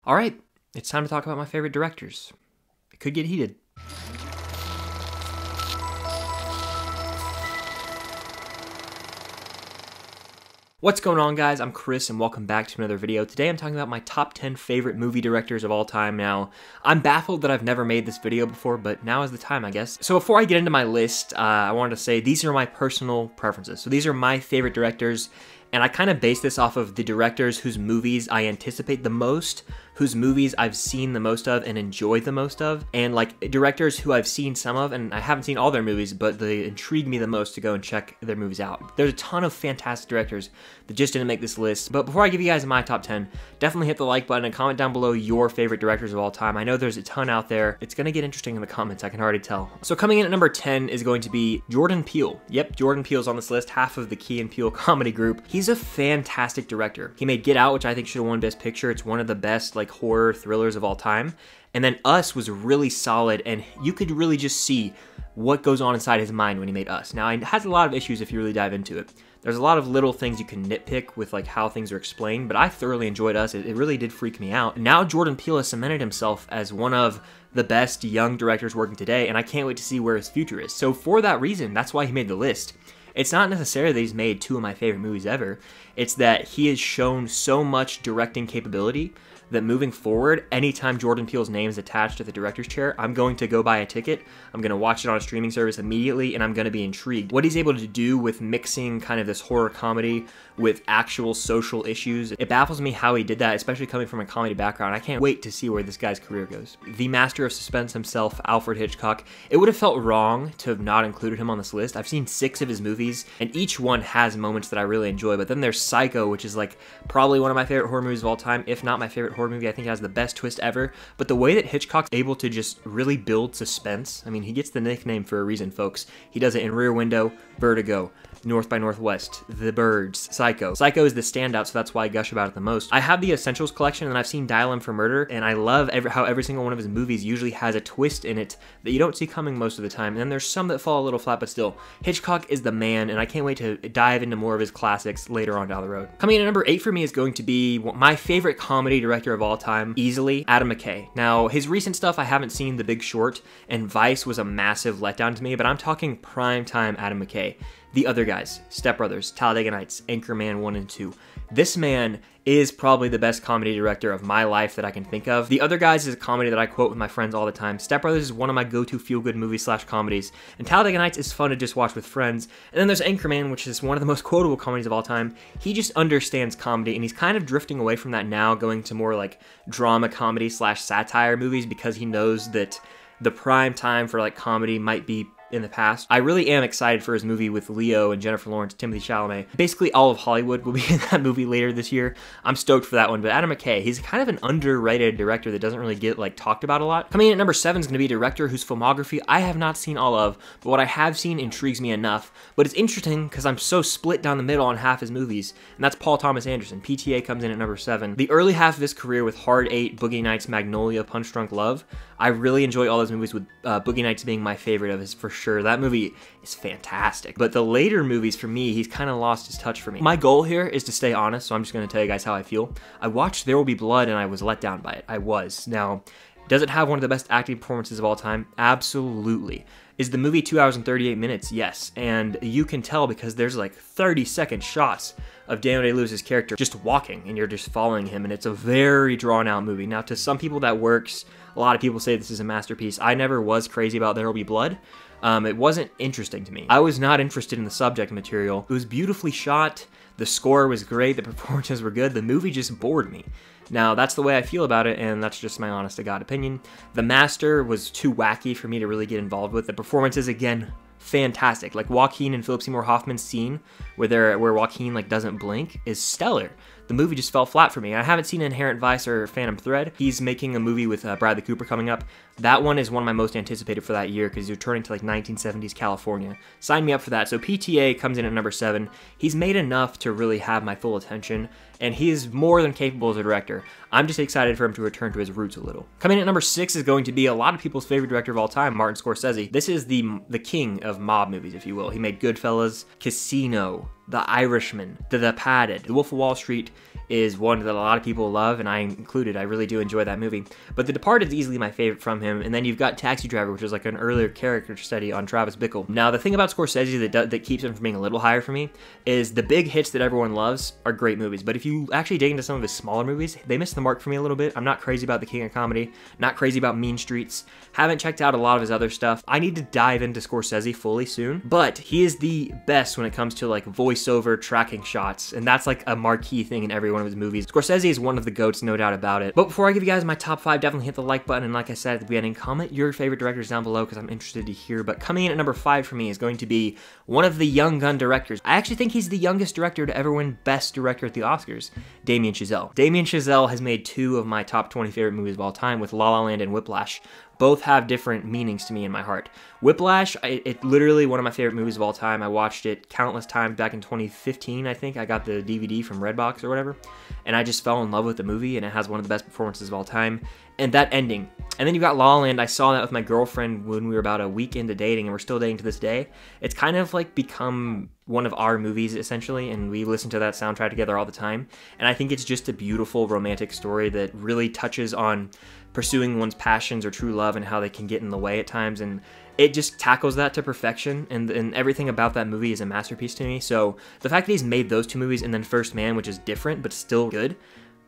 All right, it's time to talk about my favorite directors. It could get heated. What's going on, guys? I'm Chris and welcome back to another video. Today I'm talking about my top 10 favorite movie directors of all time. Now, I'm baffled that I've never made this video before, but now is the time, I guess. So before I get into my list, I wanted to say these are my personal preferences. So these are my favorite directors, and I kind of base this off of the directors whose movies I anticipate the most, whose movies I've seen the most of and enjoyed the most of, and like directors who I've seen some of, and I haven't seen all their movies, but they intrigue me the most to go and check their movies out. There's a ton of fantastic directors that just didn't make this list, but before I give you guys my top 10, definitely hit the like button and comment down below your favorite directors of all time. I know there's a ton out there. It's gonna get interesting in the comments, I can already tell. So coming in at number 10 is going to be Jordan Peele. Yep, Jordan Peele's on this list, half of the Key and Peele comedy group. He's a fantastic director. He made Get Out, which I think should have won Best Picture. It's one of the best like horror thrillers of all time. And then Us was really solid, and you could really just see what goes on inside his mind when he made Us. Now, it has a lot of issues if you really dive into it. There's a lot of little things you can nitpick with like how things are explained, but I thoroughly enjoyed Us. It really did freak me out. Now Jordan Peele has cemented himself as one of the best young directors working today, and I can't wait to see where his future is. So for that reason, that's why he made the list. It's not necessarily that he's made two of my favorite movies ever. It's that he has shown so much directing capability that moving forward, anytime Jordan Peele's name is attached to the director's chair, I'm going to go buy a ticket, I'm going to watch it on a streaming service immediately, and I'm going to be intrigued. What he's able to do with mixing kind of this horror comedy with actual social issues, it baffles me how he did that, especially coming from a comedy background. I can't wait to see where this guy's career goes. The master of suspense himself, Alfred Hitchcock. It would have felt wrong to have not included him on this list. I've seen 6 of his movies, and each one has moments that I really enjoy, but then there's Psycho, which is like probably one of my favorite horror movies of all time, if not my favorite horror movie. I think it has the best twist ever, but the way that Hitchcock's able to just really build suspense, I mean, he gets the nickname for a reason, folks. He does it in Rear Window, Vertigo, North by Northwest, The Birds, Psycho. Psycho is the standout, so that's why I gush about it the most. I have the Essentials collection, and I've seen Dial M for Murder, and I love how every single one of his movies usually has a twist in it that you don't see coming most of the time, and then there's some that fall a little flat, but still, Hitchcock is the man, and I can't wait to dive into more of his classics later on down the road. Coming in at number 8 for me is going to be my favorite comedy director of all time, easily, Adam McKay. Now, his recent stuff, I haven't seen The Big Short, and Vice was a massive letdown to me, but I'm talking primetime Adam McKay. The Other Guys, Step Brothers, Talladega Nights, Anchorman 1 and 2. This man is probably the best comedy director of my life that I can think of. The Other Guys is a comedy that I quote with my friends all the time. Step Brothers is one of my go-to feel-good movies / comedies. And Talladega Nights is fun to just watch with friends. And then there's Anchorman, which is one of the most quotable comedies of all time. He just understands comedy, and he's kind of drifting away from that now, going to more like drama comedy / satire movies, because he knows that the prime time for like comedy might be in the past. I really am excited for his movie with Leo and Jennifer Lawrence, Timothée Chalamet. Basically, all of Hollywood will be in that movie later this year. I'm stoked for that one, but Adam McKay, he's kind of an underrated director that doesn't really get like talked about a lot. Coming in at number 7 is going to be a director whose filmography I have not seen all of, but what I have seen intrigues me enough. But it's interesting because I'm so split down the middle on half his movies, and that's Paul Thomas Anderson. PTA comes in at number 7. The early half of his career with Hard 8, Boogie Nights, Magnolia, Punch Drunk Love, I really enjoy all those movies, with Boogie Nights being my favorite of his for sure. That movie is fantastic. But the later movies, for me, he's kind of lost his touch for me. My goal here is to stay honest, so I'm just going to tell you guys how I feel. I watched There Will Be Blood, and I was let down by it. I was. Now, does it have one of the best acting performances of all time? Absolutely. Is the movie 2 hours and 38 minutes? Yes. And you can tell because there's like 30-second shots of Daniel Day-Lewis's character just walking, and you're just following him, and it's a very drawn-out movie. Now, to some people that works. A lot of people say this is a masterpiece. I never was crazy about There Will Be Blood. It wasn't interesting to me. I was not interested in the subject material. It was beautifully shot. The score was great. The performances were good. The movie just bored me. Now, that's the way I feel about it, and that's just my honest-to-God opinion. The Master was too wacky for me to really get involved with. The performances, again, fantastic. Like Joaquin and Philip Seymour Hoffman's scene where Joaquin like doesn't blink is stellar. The movie just fell flat for me. I haven't seen Inherent Vice or Phantom Thread. He's making a movie with Bradley Cooper coming up. That one is one of my most anticipated for that year because he's returning to like 1970s California. Sign me up for that. So PTA comes in at number 7. He's made enough to really have my full attention, and he is more than capable as a director. I'm just excited for him to return to his roots a little. Coming in at number 6 is going to be a lot of people's favorite director of all time, Martin Scorsese. This is the king of mob movies, if you will. He made Goodfellas, Casino, The Irishman, The Departed, The Wolf of Wall Street, is one that a lot of people love, and I included. I really do enjoy that movie. But The Departed is easily my favorite from him, and then you've got Taxi Driver, which was like an earlier character study on Travis Bickle. Now, the thing about Scorsese that keeps him from being a little higher for me is the big hits that everyone loves are great movies, but if you actually dig into some of his smaller movies, they miss the mark for me a little bit. I'm not crazy about The King of Comedy, not crazy about Mean Streets, haven't checked out a lot of his other stuff. I need to dive into Scorsese fully soon, but he is the best when it comes to like voiceover tracking shots, and that's like a marquee thing in every one of his movies. Scorsese is one of the GOATs, no doubt about it. But before I give you guys my top 5, definitely hit the like button, and like I said at the beginning, comment your favorite directors down below because I'm interested to hear. But coming in at number 5 for me is going to be one of the young gun directors. I actually think he's the youngest director to ever win Best Director at the Oscars, Damien Chazelle. Damien Chazelle has made 2 of my top 20 favorite movies of all time with La La Land and Whiplash. Both have different meanings to me in my heart. Whiplash, it's literally one of my favorite movies of all time. I watched it countless times back in 2015, I think. I got the DVD from Redbox or whatever, and I just fell in love with the movie, and it has one of the best performances of all time. And that ending. And then you got La La Land. I saw that with my girlfriend when we were about a week into dating, and we're still dating to this day. It's kind of like become one of our movies, essentially, and we listen to that soundtrack together all the time. And I think it's just a beautiful romantic story that really touches on pursuing one's passions or true love and how they can get in the way at times, and it just tackles that to perfection, and everything about that movie is a masterpiece to me. So the fact that he's made those 2 movies and then First Man, which is different but still good,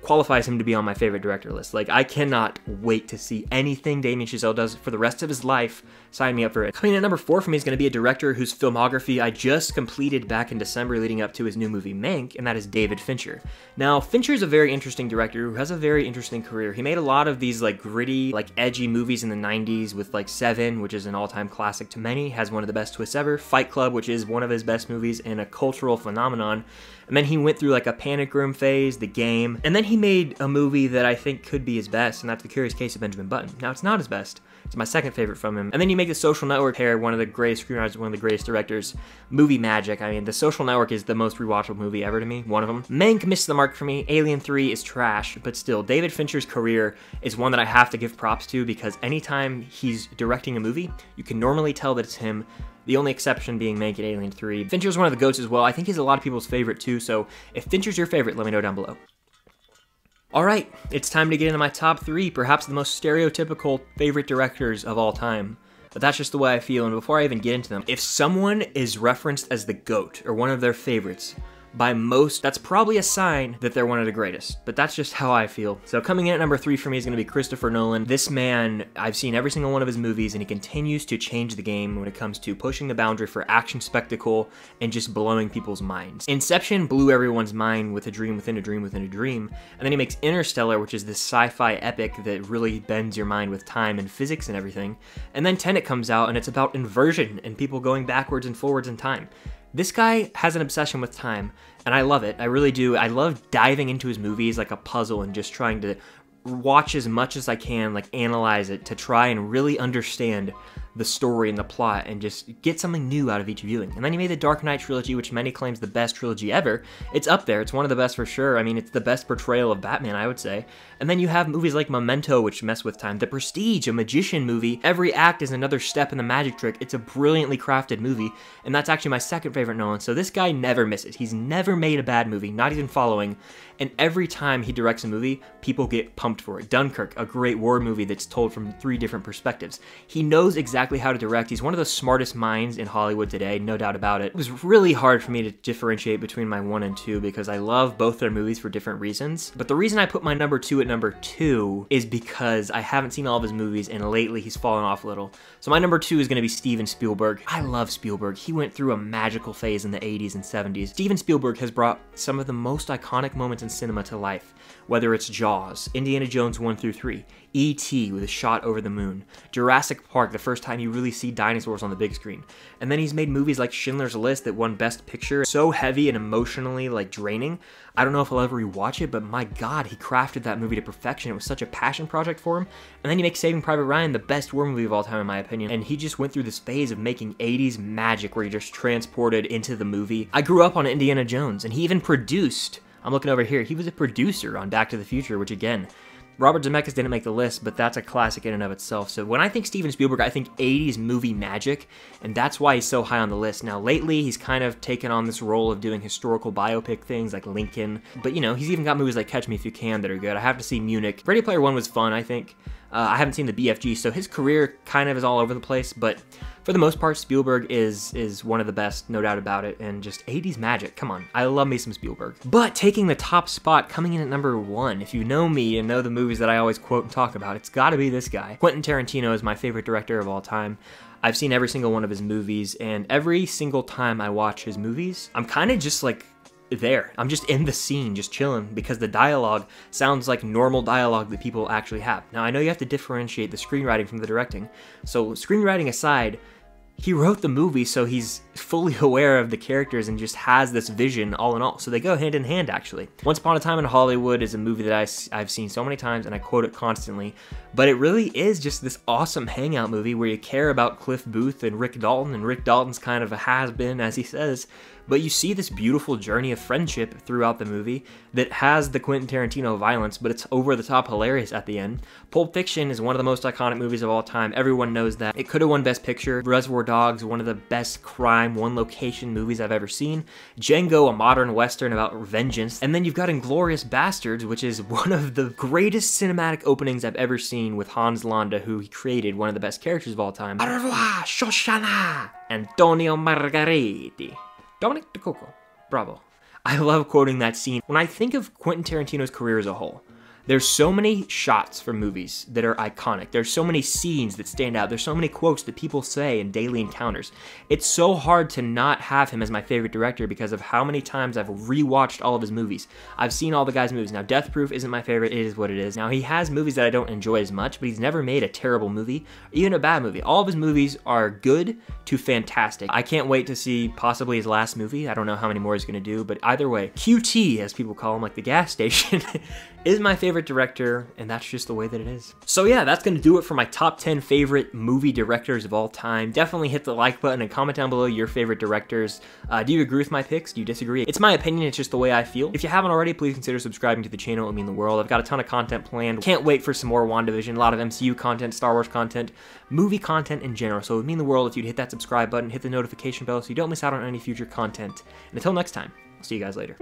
qualifies him to be on my favorite director list. Like, I cannot wait to see anything Damien Chazelle does for the rest of his life. Sign me up for it. Coming in at number 4 for me is going to be a director whose filmography I just completed back in December leading up to his new movie Mank, and that is David Fincher. Now, Fincher is a very interesting director who has a very interesting career. He made a lot of these like gritty, like edgy movies in the 90s with like Seven, which is an all-time classic to many, has one of the best twists ever, Fight Club, which is one of his best movies and a cultural phenomenon. And then he went through like a Panic Room phase, The Game, and then he made a movie that I think could be his best, and that's The Curious Case of Benjamin Button. Now, it's not his best. It's my second favorite from him. And then you make The Social Network pair, one of the greatest screenwriters, one of the greatest directors. Movie magic. I mean, The Social Network is the most rewatchable movie ever to me, one of them. Mank missed the mark for me. Alien 3 is trash, but still, David Fincher's career is one that I have to give props to because anytime he's directing a movie, you can normally tell that it's him. The only exception being Mank and Alien 3. Fincher's one of the GOATs as well. I think he's a lot of people's favorite too, so if Fincher's your favorite, let me know down below. Alright, it's time to get into my top 3, perhaps the most stereotypical favorite directors of all time. But that's just the way I feel, and before I even get into them, if someone is referenced as the GOAT, or one of their favorites, by most, that's probably a sign that they're one of the greatest, but that's just how I feel. So coming in at number 3 for me is going to be Christopher Nolan. This man, I've seen every single one of his movies, and he continues to change the game when it comes to pushing the boundary for action spectacle and just blowing people's minds. Inception blew everyone's mind with a dream within a dream within a dream, and then he makes Interstellar, which is this sci-fi epic that really bends your mind with time and physics and everything, and then Tenet comes out, and it's about inversion and people going backwards and forwards in time. This guy has an obsession with time, and I love it. I really do. I love diving into his movies like a puzzle and just trying to watch as much as I can, like analyze it to try and really understand the story and the plot and just get something new out of each viewing. And then he made the Dark Knight trilogy, which many claims the best trilogy ever. It's up there. It's one of the best for sure. I mean, it's the best portrayal of Batman, I would say. And then you have movies like Memento, which mess with time. The Prestige, a magician movie. Every act is another step in the magic trick. It's a brilliantly crafted movie, and that's actually my second favorite Nolan. So this guy never misses. He's never made a bad movie, not even following. And every time he directs a movie, people get pumped for it. Dunkirk, a great war movie that's told from 3 different perspectives. He knows exactly how to direct. He's one of the smartest minds in Hollywood today, no doubt about it. It was really hard for me to differentiate between my 1 and 2 because I love both their movies for different reasons. But the reason I put my number 2 at number 2 is because I haven't seen all of his movies and lately he's fallen off a little. So my number 2 is going to be Steven Spielberg. I love Spielberg. He went through a magical phase in the 80s and 70s. Steven Spielberg has brought some of the most iconic moments in cinema to life, whether it's Jaws, Indiana Jones 1 through 3, E.T. with a shot over the moon, Jurassic Park, the first time you really see dinosaurs on the big screen. And then he's made movies like Schindler's List that won Best Picture. So heavy and emotionally like draining. I don't know if I'll ever rewatch it, but my God, he crafted that movie to perfection. It was such a passion project for him. And then you make Saving Private Ryan the best war movie of all time in my opinion. And he just went through this phase of making 80s magic where you're just transported into the movie. I grew up on Indiana Jones, and he even produced, I'm looking over here, he was a producer on Back to the Future, which again, Robert Zemeckis didn't make the list, but that's a classic in and of itself. So when I think Steven Spielberg, I think 80s movie magic, and that's why he's so high on the list. Now, lately, he's kind of taken on this role of doing historical biopic things like Lincoln, but you know, he's even got movies like Catch Me If You Can that are good. I have to see Munich. Ready Player One was fun, I think. I haven't seen the BFG, so his career kind of is all over the place, but for the most part, Spielberg is one of the best, no doubt about it, and just 80s magic, come on. I love me some Spielberg. But taking the top spot, coming in at number 1, if you know me and know the movies that I always quote and talk about, it's gotta be this guy. Quentin Tarantino is my favorite director of all time. I've seen every single one of his movies, and every single time I watch his movies, I'm kind of just like, there. I'm just in the scene, just chilling, because the dialogue sounds like normal dialogue that people actually have. Now, I know you have to differentiate the screenwriting from the directing, so screenwriting aside, he wrote the movie, so he's fully aware of the characters and just has this vision all in all. So they go hand in hand, actually. Once Upon a Time in Hollywood is a movie that I've seen so many times, and I quote it constantly, but it really is just this awesome hangout movie where you care about Cliff Booth and Rick Dalton's kind of a has-been, as he says, but you see this beautiful journey of friendship throughout the movie that has the Quentin Tarantino violence, but it's over-the-top hilarious at the end. Pulp Fiction is one of the most iconic movies of all time. Everyone knows that. It could have won Best Picture. Reservoir Dogs, one of the best crime, one-location movies I've ever seen. Django, a modern western about vengeance. And then you've got Inglourious Basterds, which is one of the greatest cinematic openings I've ever seen with Hans Landa, who he created, one of the best characters of all time. Au revoir, Shoshana! Antonio Margheriti. Dominic DeCoco. Bravo. I love quoting that scene. When I think of Quentin Tarantino's career as a whole, there's so many shots from movies that are iconic. There's so many scenes that stand out. There's so many quotes that people say in daily encounters. It's so hard to not have him as my favorite director because of how many times I've rewatched all of his movies. I've seen all the guy's movies. Now, Death Proof isn't my favorite. It is what it is. Now, he has movies that I don't enjoy as much, but he's never made a terrible movie, even a bad movie. All of his movies are good to fantastic. I can't wait to see possibly his last movie. I don't know how many more he's going to do, but either way, QT, as people call him, like the gas station, is my favorite director, and that's just the way that it is. So yeah, that's gonna do it for my top 10 favorite movie directors of all time. Definitely hit the like button and comment down below your favorite directors. Do you agree with my picks? Do you disagree? It's my opinion, it's just the way I feel. If you haven't already, please consider subscribing to the channel. It would mean the world. I've got a ton of content planned. Can't wait for some more WandaVision, a lot of MCU content, Star Wars content, movie content in general. So it would mean the world if you'd hit that subscribe button, hit the notification bell so you don't miss out on any future content. And until next time, I'll see you guys later.